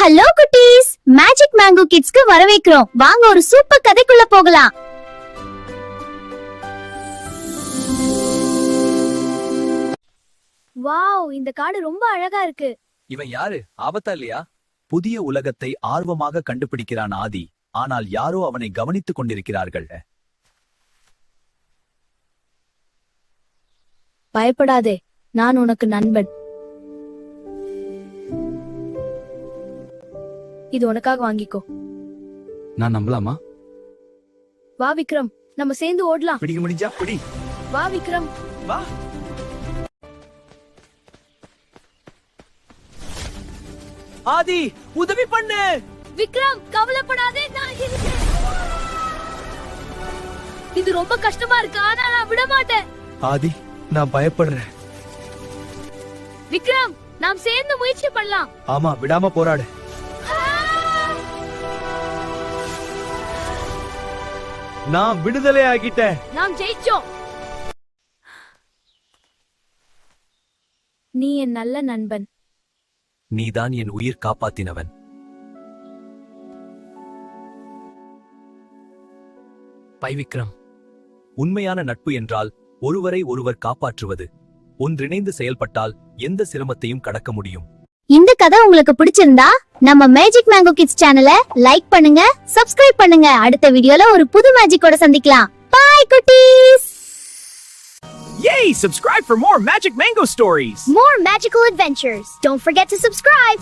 Hello குட்டீஸ், magic mango கிட்ஸ்க்கு வரவேற்கிறோம். வாங்க ஒரு சூப்பர் கதைக்குள்ள போகலாம். வாவ், இந்த காடு ரொம்ப அழகா இருக்கு. இவன் யாரு? ஆபத்தா இல்லையா? புதிய உலகத்தை ஆர்வமாக கண்டுபிடிக்கிறான் ஆதி. ஆனால் யாரோ அவனை கவனித்துக் கொண்டிருக்கிறார்கள். பயப்படாதே, நான் உனக்கு நண்பன். இது உனக்காக வாங்கிக்கோ. நான் நம்பலாமா? வா விக்ரம், நம்ம சேர்ந்து ஓடலாம். பிடிக்க முடிஞ்சா பிடி. வா விக்ரம், வா. ஆதி, உதவி பண்ணு. விக்ரம் கவலைப்படாதே, நான் இருக்கேன். இது ரொம்ப கஷ்டமா இருக்கு, ஆனா நான் விட மாட்டேன். ஆதி, நான் பயப்படுறேன். விக்ரம், நாம் சேர்ந்து முயற்சி பண்ணலாம். ஆமா, விடாம போராடு. நான் விடுதலை ஆகிட்டேன். நாம் ஜெயிச்சோம். நீ என் நல்ல நண்பன். நீதான் என் உயிர் காப்பாத்தினவன். பை விக்ரம், உண்மையான நட்பு என்றால் ஒருவரை ஒருவர் காப்பாற்றுவது. ஒன்றிணைந்து செயல்பட்டால் எந்த சிரமத்தையும் கடக்க முடியும். இந்த கதை உங்களுக்கு பிடிச்சிருந்தா நம்ம மேஜிக் மேங்கோ கிட்ஸ் சேனலை லைக் பண்ணுங்க, சப்ஸ்கிரைப் பண்ணுங்க. அடுத்த வீடியோல ஒரு புது மேஜிக்கோட சந்திக்கலாம். பை குட்டீஸ். Yay! Subscribe for more Magic Mango stories! More magical adventures. Don't forget to subscribe.